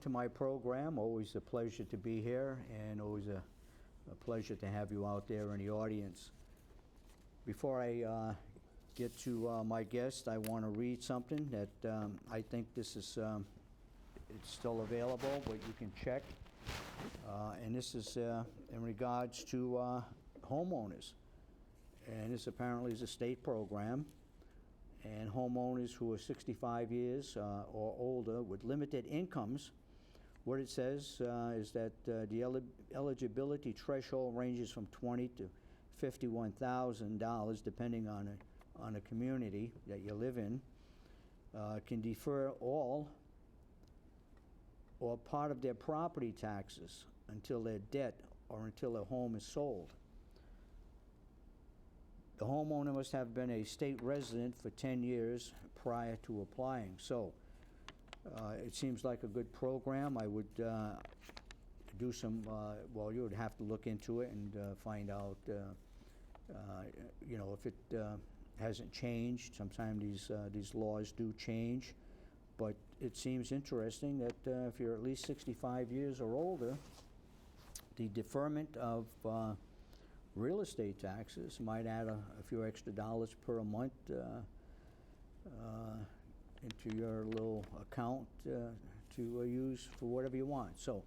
to my program. Always a pleasure to be here, and always a pleasure to have you out there in the audience. Before I get to my guest, I want to read something that I think this is it's still available, but you can check. And this is in regards to homeowners. And this apparently is a state program. And homeowners who are 65 years or older with limited incomes, what it says is that the eligibility threshold ranges from $20,000 to $51,000, depending on the community that you live in, can defer all or part of their property taxes until their debt or until their home is sold. The homeowner must have been a state resident for 10 years prior to applying. So it seems like a good program. I would do some, well, you would have to look into it and find out, you know, if it hasn't changed. Sometimes these laws do change. But it seems interesting that if you're at least 65 years or older, the deferment of real estate taxes might add a few extra dollars per month into your little account to use for whatever you want. So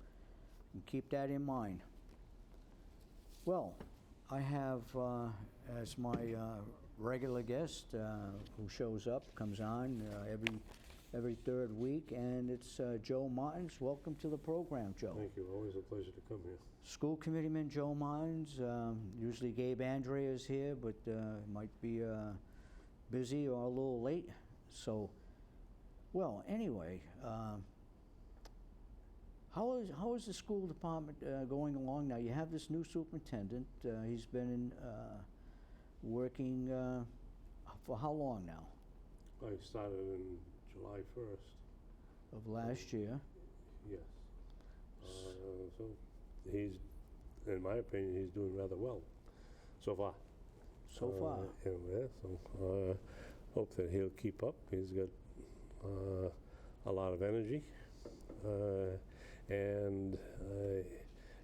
keep that in mind. Well, I have as my regular guest who shows up, comes on every third week, and it's Joe Martins. Welcome to the program, Joe. Thank you. Always a pleasure to come here. School Committeeman Joe Martins. Usually Gabe Andre is here, but might be busy or a little late. So, well, anyway, how is the school department going along now? You have this new superintendent. He's been working for how long now? I started in July 1st. Of last year. Yes. So he's, in my opinion, he's doing rather well so far. So far. Yeah, so hope that he'll keep up. He's got a lot of energy, and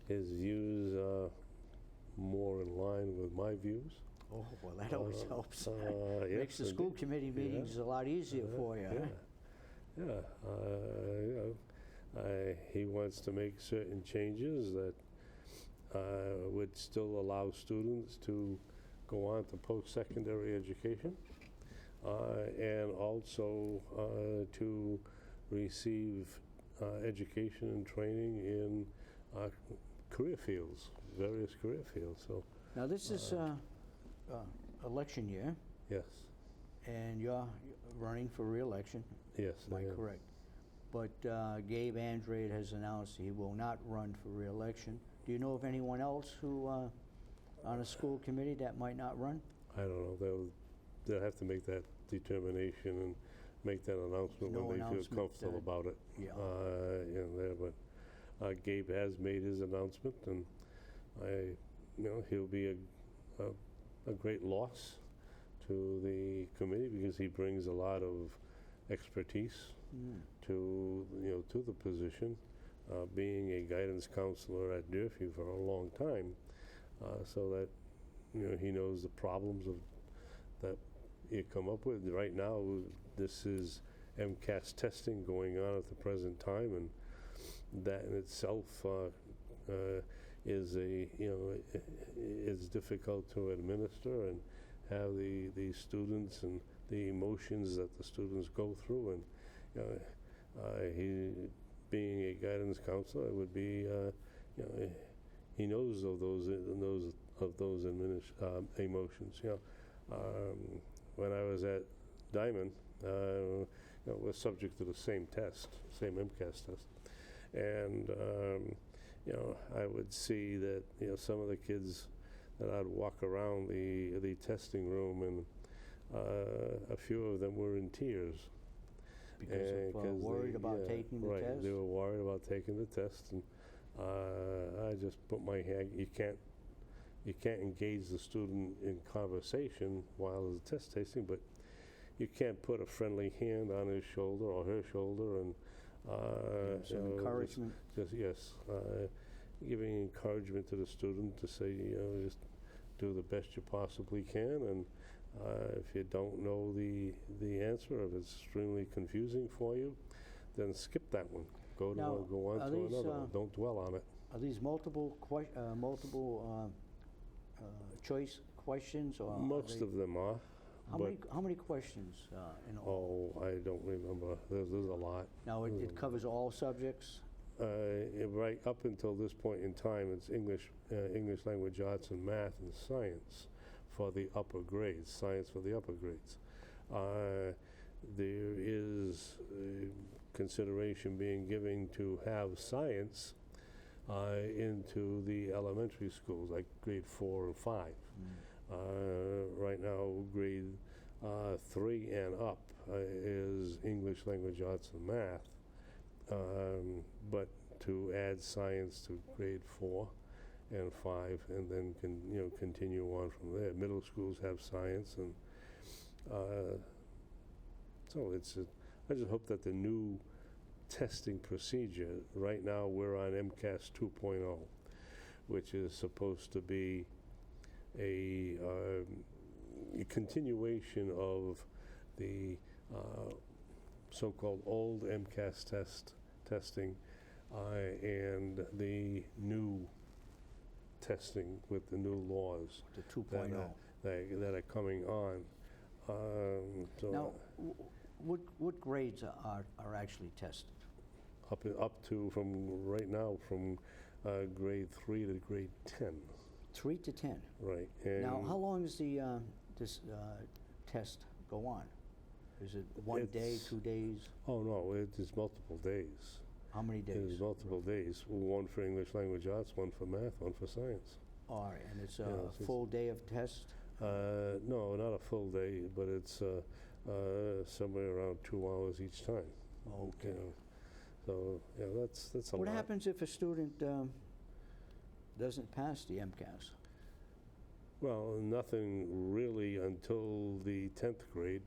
his views are more in line with my views. Oh, well, that always helps. Yes, Makes the school committee meetings a lot easier for you. Yeah. You know, he wants to make certain changes that would still allow students to go on to post-secondary education, and also to receive education and training in career fields, various career fields. So now this is election year. Yes. And you're running for re-election. Yes. Am I correct? But Gabe Andre has announced he will not run for re-election. Do you know of anyone else who on a school committee that might not run? I don't know. They'll have to make that determination and make that announcement when they feel comfortable about it. Yeah. But Gabe has made his announcement, and he'll be a great loss to the committee because he brings a lot of expertise to the position, being a guidance counselor at Deerfield for a long time, so that he knows the problems that you come up with. Right now, this is MCAS testing going on at the present time, and that in itself is is difficult to administer and have the students and the emotions that the students go through. And he, being a guidance counselor, it would be he knows of those emotions. When I was at Diman, was subject to the same test, same MCAS test, and I would see that some of the kids that I'd walk around the testing room, and a few of them were in tears because worried about taking the test. They were worried about taking the test, and I just put my hand. You can't engage the student in conversation while there's a test tasting, but you can't put a friendly hand on his shoulder or her shoulder and Some you know, encouragement? yes, giving encouragement to the student to say, you know, just do the best you possibly can, and if you don't know the answer, if it's extremely confusing for you, then skip that one. Go Now, on are to these, another one. Don't dwell on it. Are these multiple choice questions, or are Most they- of them are, but how many questions in all? I don't remember. There's a lot. Now, it covers all subjects? Right up until this point in time, it's English, English language arts and math and science for the upper grades, science for the upper grades. There is consideration being given to have science into the elementary schools, like grade 4 and 5. Right now, grade 3 and up is English language arts and math. But to add science to grade 4 and 5, and then continue on from there. Middle schools have science, and so I just hope that the new testing procedure. Right now, we're on MCAS 2.0, which is supposed to be a continuation of the so-called old MCAS testing and the new testing with the new laws The 2.0. that are coming on. Now, what grades are actually tested? Up to, from right now, from grade 3 to grade 10. 3 to 10. Right. And Now, how long does this test go on? Is it one day, 2 days? Oh, no, it is multiple days. How many It days? is multiple days. One for English language arts, one for math, one for science. All right, and it's Yeah, a full day of test? No, not a full day, but it's somewhere around 2 hours each time. Okay. You know. So, yeah, that's a What lot. happens if a student doesn't pass the MCAS? Well, nothing really until the 10th grade.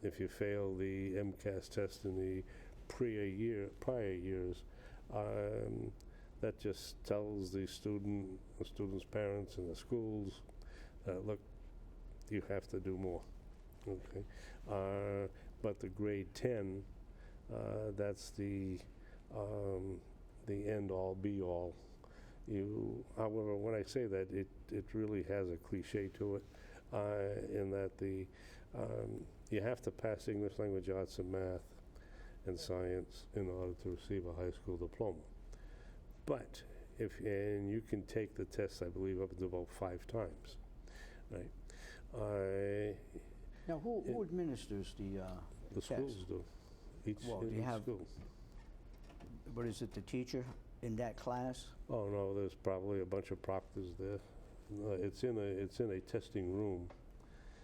If you fail the MCAS test in the prior years, that just tells the student's parents and the schools, look, you have to do more. Okay, but the grade 10, that's the end all be all. However, when I say that, it really has a cliche to it, in that you have to pass English language arts and math and science in order to receive a high school diploma. But and you can take the test, I believe, up to about 5 times, right? Now, who administers the test? Schools do. Each school. What is it, the teacher in that class? Oh no, there's probably a bunch of proctors there. It's in a testing room.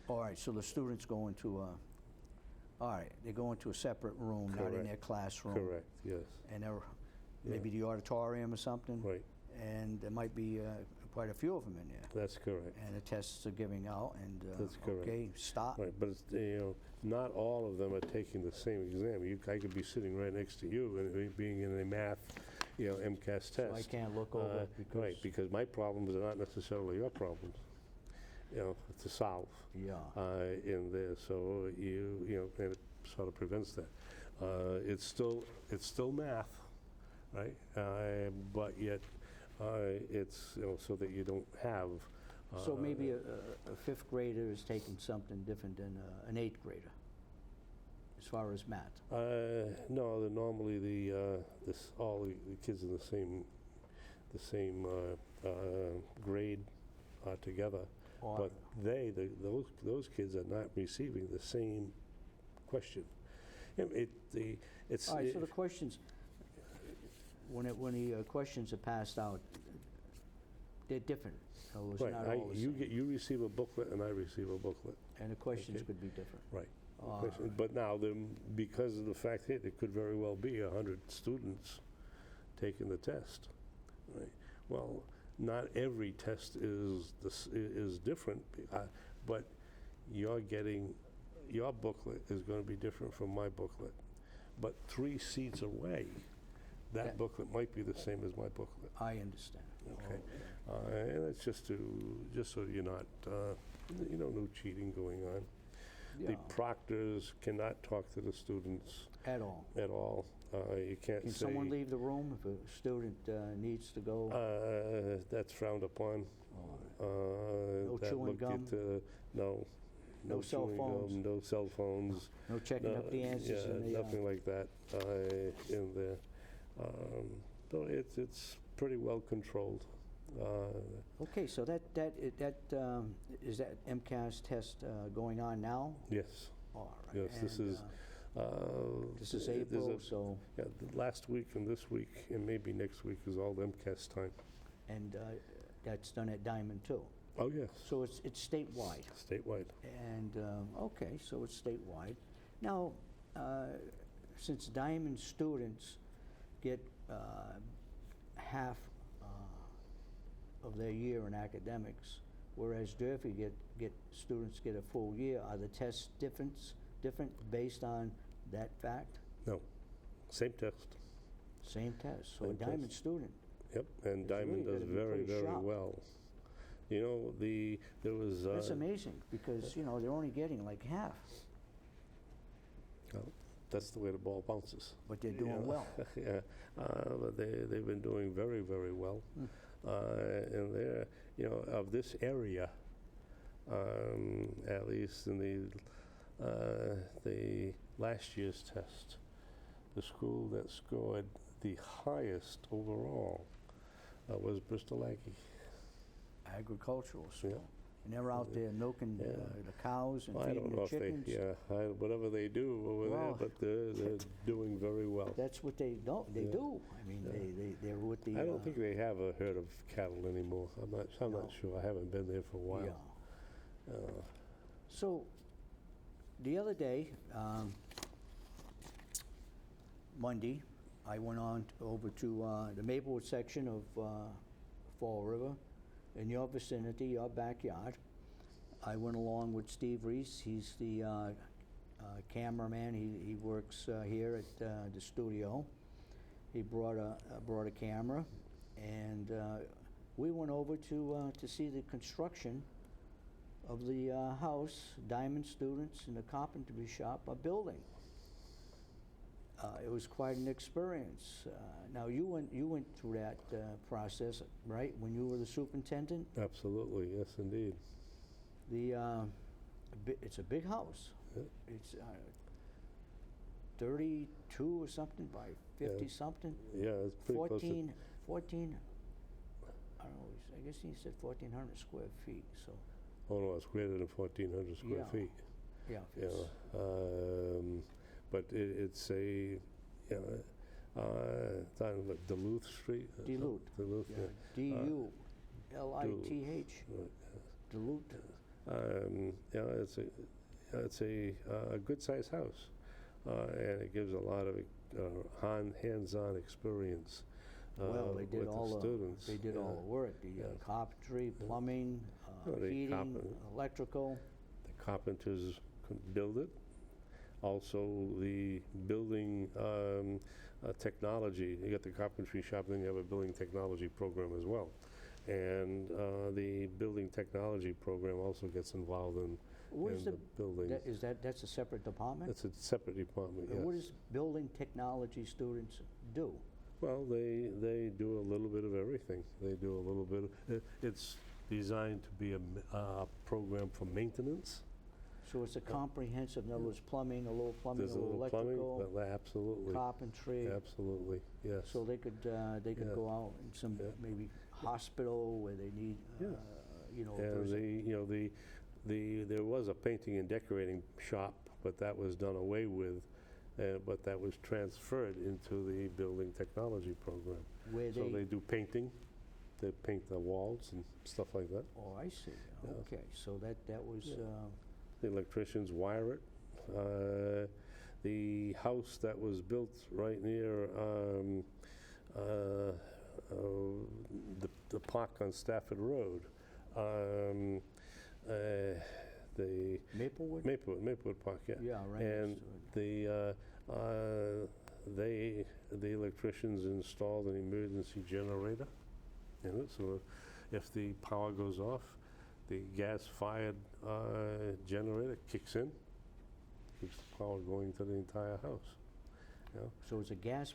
All right, so the students go into they go into a separate room, not in Correct. their classroom. Correct. Yes. And they're maybe the auditorium or something? Right. And there might be quite a few of them in there. That's correct. And the tests are giving out, and That's correct. okay, stop. Right, but it's, not all of them are taking the same exam. I could be sitting right next to you and being in a math, MCAS test. So I can't look over because... Right, because my problems are not necessarily your problems, to solve. Yeah. In there, so and it sort of prevents that. It's still math, right? But yet, it's so that you don't have. So maybe a 5th grader is taking something different than an 8th grader, as far as math. No, normally all the kids in the same grade are together, but those kids are not receiving the same question. All right, so the questions, when the questions are passed out, they're different. So it's right. not all the same. You receive a booklet and I receive a booklet. And the questions Okay. could be different. Right. All right. But now, because of the fact that it could very well be 100 students taking the test, right? Well, not every test is different, but your booklet is going to be different from my booklet. but 3 seats away, that That- booklet might be the same as my booklet. I understand. Okay. And it's just so you're not, no cheating going on. The Yeah, proctors cannot talk to the students at all. at all. You can't Can say... someone leave the room if a student needs to go? That's frowned upon. No That chewing looked gum? into- No. No cell chewing phones? gum, no cell phones. No checking up the answers Yeah, in the... nothing like that in there. So it's pretty well controlled. Okay, so is that MCAS test going on now? Yes, All right. yes, this and, is... This is there's April, so, Yeah, the last week and this week, and maybe next week is all MCAS time. and that's done at Diman too. Oh, yes, So it's statewide. statewide. And, okay, so it's statewide. Now, since Diamond students get half of their year in academics, whereas Durfee students get a full year, are the tests different based on that fact? No, same test. Same test, so a Same test. Diamond student. Yep, and It's Diamond really does gotta be very, pretty very sharp. well. You know, there was... That's amazing, because, they're only getting like half, well, that's the way the ball bounces. but they're doing well. Yeah, but they've been doing very, very well. Hmm. And they're, of this area, at least in the last year's test, the school that scored the highest overall was Bristol Aggie. Agricultural school. Yeah. And they're out there milking Yeah. the cows and Well, I feeding don't the know if chickens. whatever they do over Well, there, but they're doing very well. That's what they do. They Yeah. do. I mean, Yeah. they're with the. I don't think they have a herd of cattle anymore. I'm No. not sure. I haven't been there for a while. Yeah. Uh, So, the other day, Monday, I went over to the Maplewood section of Fall River, in your vicinity, your backyard. I went along with Steve Reese. He's the cameraman. He works here at the studio. He brought a camera, and we went over to see the construction of the house Diamond students in the carpentry shop are building. It was quite an experience. Now you went through that process, right? When you were the superintendent. Absolutely, yes, indeed. It's a big house. Yeah. It's 32 or something by 50 something. Yeah, it's pretty close. 14. I don't know. I guess he said 1,400 square feet. So Oh no, it's greater than 1,400 square Yeah. feet. yeah. Yeah, but it's a, it's on what, Duluth Street? or something? Duluth. Duluth, Yeah. yeah. D-U-L-I-T-H. Right, Duluth. It's a good-sized house, and it gives a lot of hands-on experience Well, they did with all the students. They did all the work. The Yeah. carpentry, plumbing, Well, they heating, electrical. The carpenters could build it. Also, the building technology, you got the carpentry shop, then you have a building technology program as well. And the building technology program also gets involved in What is the building. that's a separate department? It's a separate department, And what yes. does building technology students do? Well, they do a little bit of everything. They do a little bit of, it's designed to be a program for maintenance. So it's a comprehensive, in other words, plumbing, a little plumbing, There's a a little little plumbing, electrical, but absolutely, carpentry. absolutely, yes. So they could Yeah. go out in some Yeah. maybe hospital where they need, Yeah. if And there's a- there was a painting and decorating shop, but that was done away with, but that was transferred into the building technology program. where So they do painting, they paint the walls and stuff like that. Oh, I see. Yeah. Okay, so that was. Yeah. The electricians wire it. The house that was built right near the park on Stafford Road, the Maplewood? Maplewood Park, yeah. Yeah, right And next to it. The electricians installed an emergency generator in it, so if the power goes off, the gas-fired generator kicks in, keeps the power going to the entire house. You know? So it's a gas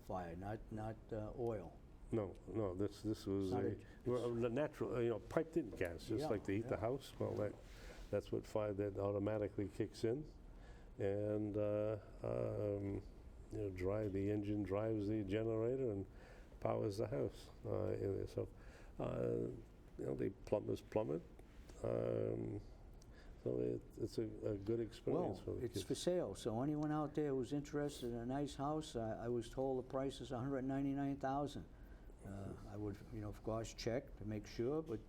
fire, not oil. No, this was Not a natural, piped-in gas, just Yeah, like to heat the house. Well, that's what fire that automatically kicks in, and the engine drives the generator and powers the house. So the plumbers plumb it. So it's a good experience Well, for the it's kids. for sale, so anyone out there who's interested in a nice house, I was told the price is $199,000. I would, of course, check to make sure, but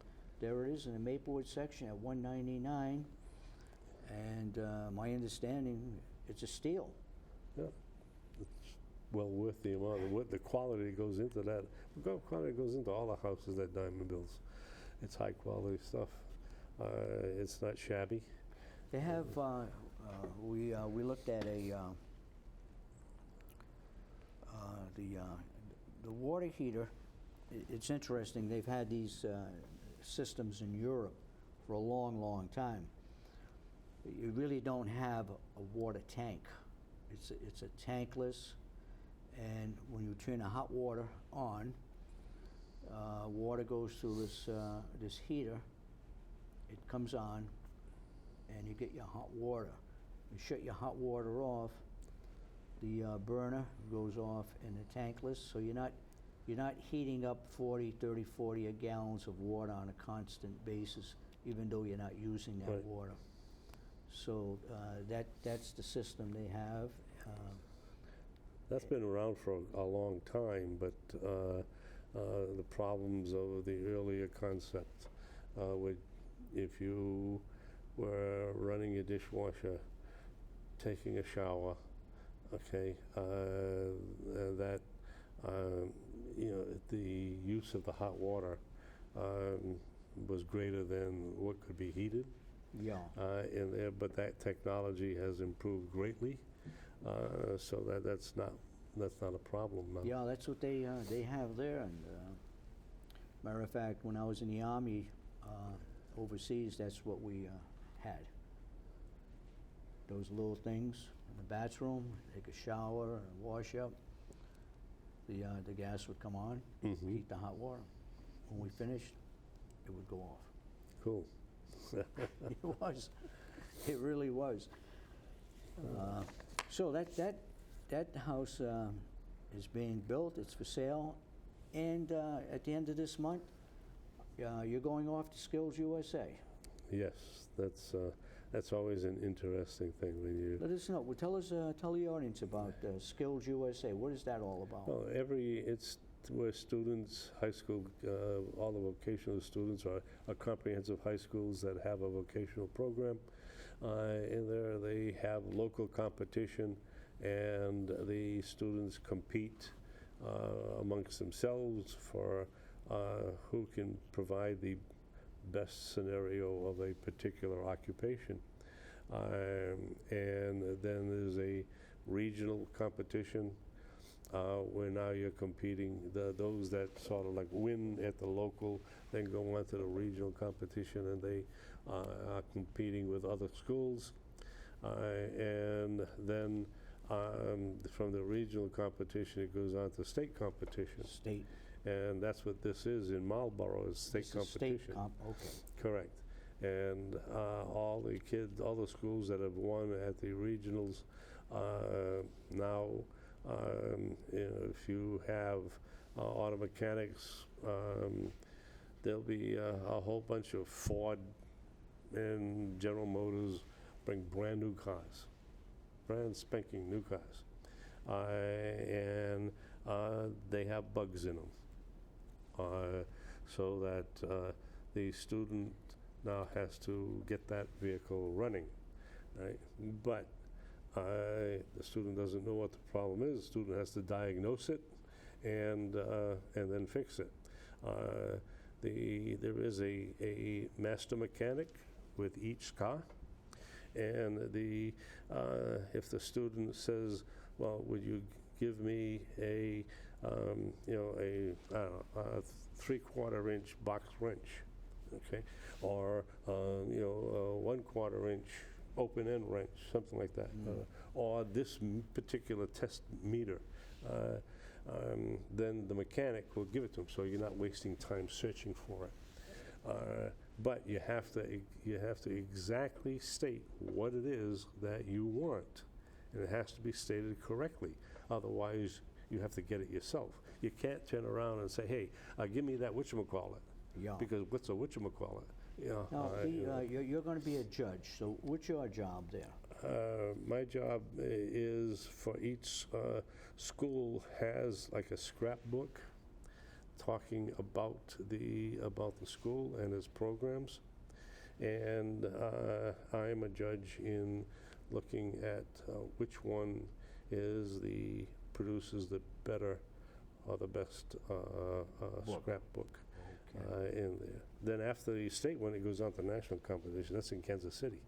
there it is in the Maplewood section at $199, and my understanding, it's a steal. Yeah, it's well worth the amount of the quality that goes into that. The quality goes into all the houses that Diman builds. It's high quality stuff. It's not shabby. They have, we looked at the water heater. It's interesting, they've had these systems in Europe for a long, long time. You really don't have a water tank. It's a tankless, and when you turn the hot water on, water goes through this heater. It comes on, and you get your hot water. You shut your hot water off, the burner goes off in the tankless, so you're not heating up 40 gallons of water on a constant basis, even though you're not using that Right. water. So that's the system they have. That's been around for a long time, but the problems of the earlier concept, if you were running your dishwasher, taking a shower, okay, the use of the hot water was greater than what could be heated Yeah. in there, but that technology has improved greatly, so that's not a problem now. Yeah, that's what they have there. And matter of fact, when I was in the Army overseas, that's what we had. Those little things in the bathroom, take a shower and wash up. The gas would come on, Mhm. heat the hot water. When we finished, it would go off. Cool. It was. It really was. So that house is being built. It's for sale, and at the end of this month, you're going off to Skills USA. Yes, that's always an interesting thing when you. Let us know. Well, tell the audience about Skills USA. What is that all about? Well, it's where students, high school, all the vocational students are comprehensive high schools that have a vocational program. In there, they have local competition, and the students compete amongst themselves for who can provide the best scenario of a particular occupation. And then there's a regional competition where now you're competing, those that sort of like win at the local, then go on to the regional competition, and they are competing with other schools. And then from the regional competition, it goes on to state competition. State. And that's what this is in Marlboro, is state This is competition. Okay. Correct. And all the kids, all the schools that have won at the regionals now, if you have auto mechanics, there'll be a whole bunch of Ford and General Motors bring brand new cars, brand spanking new cars. And they have bugs in them. So that the student now has to get that vehicle running, right? But the student doesn't know what the problem is. The student has to diagnose it and then fix it. There is a master mechanic with each car, And if the student says, well, would you give me a, you know, I don't know, a 3/4 inch box wrench, okay? Or, you know, a 1/4 inch open-end wrench, something like that. Or this particular test meter. Then the mechanic will give it to him, so you're not wasting time searching for it. But you have to exactly state what it is that you want, and it has to be stated correctly. Otherwise, you have to get it yourself. You can't turn around and say, "Hey, give me that whatchamacallit," Yeah. because what's a whatchamacallit? Yeah. Now, you're going to be a judge, so what's your job there? My job is for each school has like a scrapbook talking about the school and its programs, and I'm a judge in looking at which one produces the better or the best scrapbook in there. Then after the state one, it goes on to national competition. That's in Kansas City.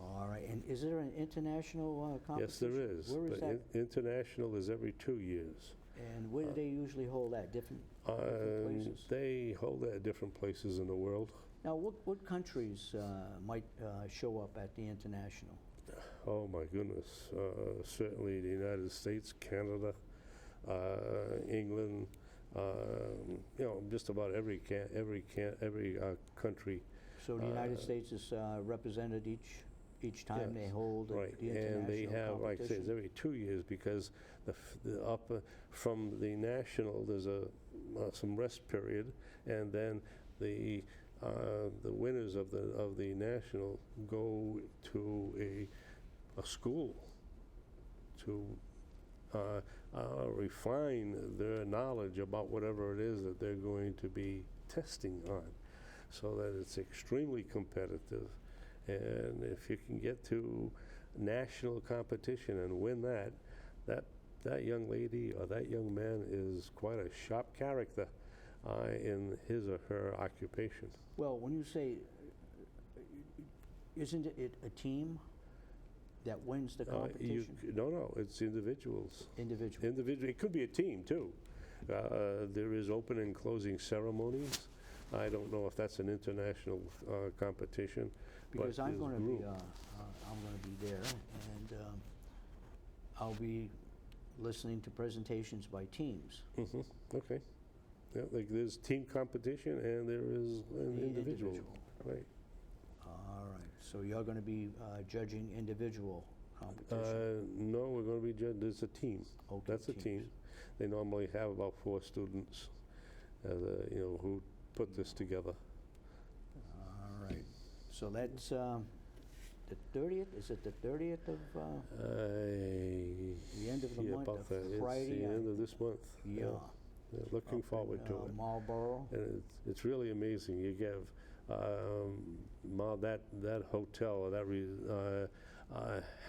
All right, and is there an international competition? Yes, there is. Where is but that? International is every 2 years. And where do they usually hold that? Different places? They hold that at different places in the world. Now, what countries might show up at the international? Oh my goodness! Certainly the United States, Canada, England. You know, just about every country. So the United States is represented each time they hold the international and they have, like I say, it's every 2 years, because from the national there's some rest period, and then the winners of the national go to a school to refine their knowledge about whatever it is that they're going to be testing on, so that it's extremely competitive. And if you can get to national competition and win that young lady or that young man is quite a sharp character in his or her occupation. Well, when you say, isn't it a team that wins the competition? No, it's individuals. Individual. It could be a team, too. There is open and closing ceremonies. I don't know if that's an international competition. Because but I'm going to group. be there, and I'll be listening to presentations by teams. Okay. Yeah, like there's team competition and there is an individual. Right. All right. So you're going to be judging individual competition? No, we're going to be judging. There's a team. Okay, That's a team. They normally have about 4 students, who put this together. All right. So that's the 30th? Is it the 30th of the end of the month? About that. Friday? It's the end of this month. Yeah. Looking forward to it. Marlboro. And it's really amazing. You give that hotel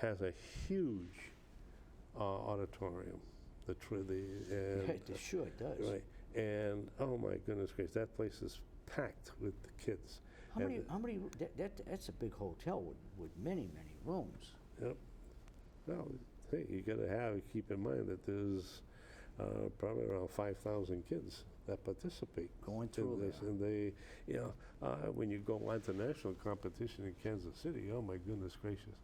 has a huge auditorium. It sure does. Right. And oh my goodness gracious, that place is packed with the kids. How many? That's a big hotel with many rooms. Yep. Well, hey, you got to keep in mind that there's probably around 5,000 kids that participate going through this, and they, when you go on to national competition in Kansas City, oh my goodness gracious,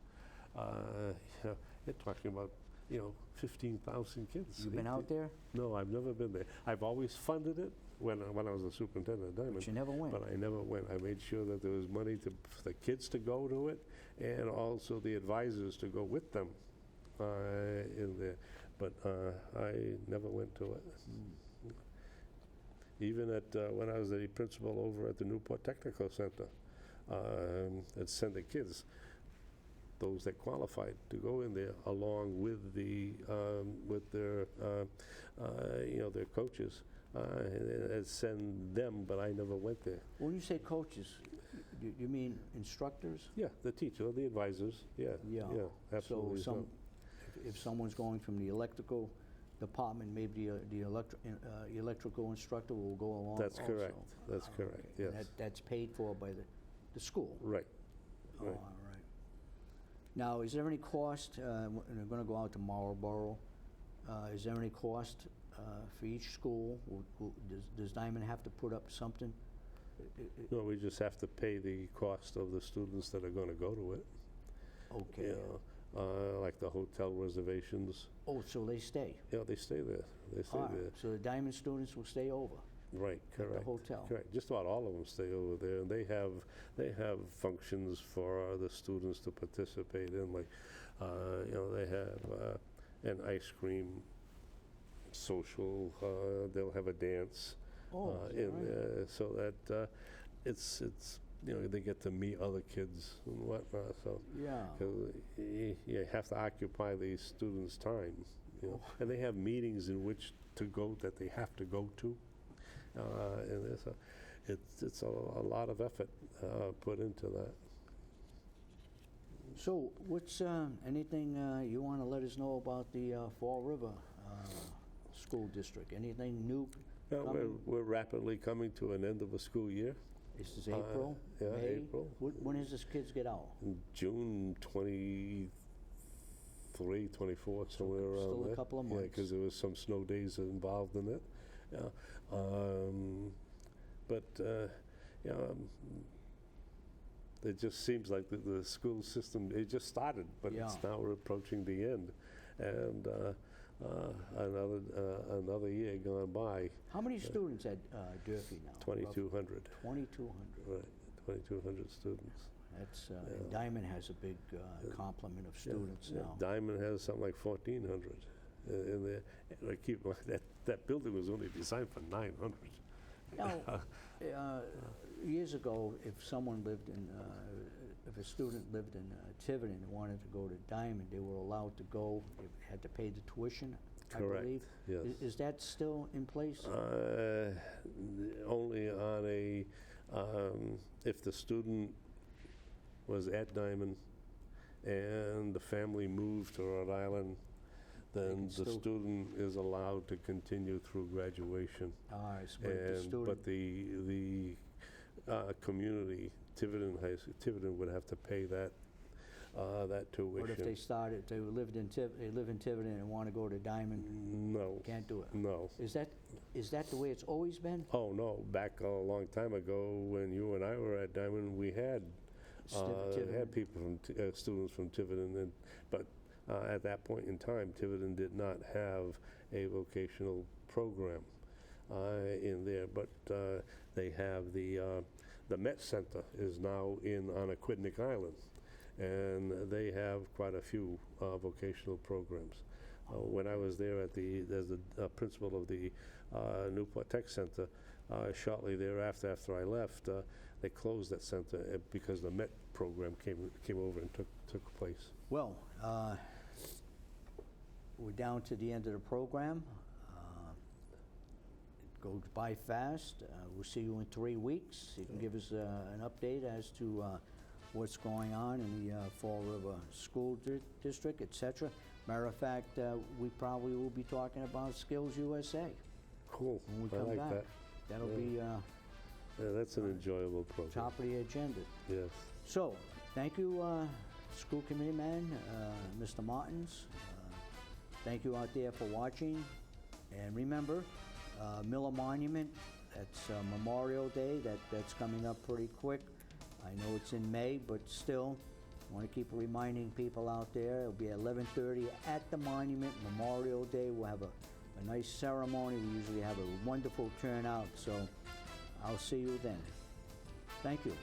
you're talking about 15,000 kids. You've been out there? No, I've never been there. I've always funded it when I was the superintendent at Diman. But you never went. But I never went. I made sure that there was money for the kids to go to it, and also the advisors to go with them in there. But I never went to it. Even when I was the principal over at the Newport Technical Center, I'd send the kids, those that qualified, to go in there along with their their coaches, and send them. But I never went there. When you say coaches, you mean instructors? Yeah, the teacher, the advisors. Yeah, absolutely. So if someone's going from the electrical department, maybe the electrical instructor will go along. That's also. correct. That's correct. Okay. Yes. That's paid for by the school. Right. Oh, Right. all right. Now, is there any cost, and they're gonna go out to Marlboro, is there any cost for each school? Does Diman have to put up something? No, we just have to pay the cost of the students that are gonna go to it. Okay. You know, like the hotel reservations. Oh, so they stay? Yeah, they stay there. They stay All right, there. so the Diman students will stay over Right, at the correct. hotel? Correct. Just about all of them stay over there, and they have functions for the students to participate in. Like, you know, they have an ice cream social. They'll have a dance Oh, is that in right? there, so that it's you know, they get to meet other kids and whatnot. So Yeah. 'cause you have to occupy the students' time, you know, and they have meetings in which to go that they have to go to. And it's a lot of effort put into that. So what's, anything you want to let us know about the Fall River School District? Anything new? Yeah, coming? we're rapidly coming to an end of a school year. This is April? Yeah, May? April. When does this kids get out? June 23, 24, somewhere around there. Still a couple of Yeah, months. because there was some snow days involved in it. Yeah. But yeah, it just seems like the school system, it just started, but it's Yeah. now approaching the end. And another year gone by, How many students at Durfee now? 2,200. 2,200. Right, 2,200 students. That's, and Diman has a big complement of students Yeah, now. Diman has something like 1,400 in there. And I keep, that building was only designed for 900. Now, years ago, if someone lived in, if a student lived in Tiverton and wanted to go to Diman, they were allowed to go, they had to pay the tuition, I Correct, believe. yes. Is that still in place? Only on a, if the student was at Diman and the family moved to Rhode Island, then can the still- student is allowed to continue through graduation. All right, so but if the student, But the community, Tiverton would have to pay that tuition. but if they started, they lived in they live in Tiverton and want to go to Diman, No, can't do it? no. Is that the way it's always been? Oh, no, back a long time ago, when you and I were at Diamond, we had Tiverton? people from, students from Tiverton, but at that point in time, Tiverton did not have a vocational program in there, but they have the Met Center is now on Aquidneck Island, and they have quite a few vocational programs. When I was there as the principal of the Newport Tech Center, shortly thereafter, after I left, they closed that center because the Met program came over and took place. Well, we're down to the end of the program. It goes by fast. We'll see you in 3 weeks. You can give us an update as to what's going on in the Fall River School District, etc. Matter of fact, we probably will be talking about Skills USA Cool. when we I come like back. that. That'll Yeah. be Yeah, that's an enjoyable program. top of the agenda. Yes. So, thank you, School Committee Man, Mr. Martins. Thank you out there for watching. And remember, Miller Monument, that's Memorial Day. That's coming up pretty quick. I know it's in May, but still, I want to keep reminding people out there. It'll be at 11:30 at the monument, Memorial Day. We'll have a nice ceremony. We usually have a wonderful turnout, so I'll see you then. Thank you.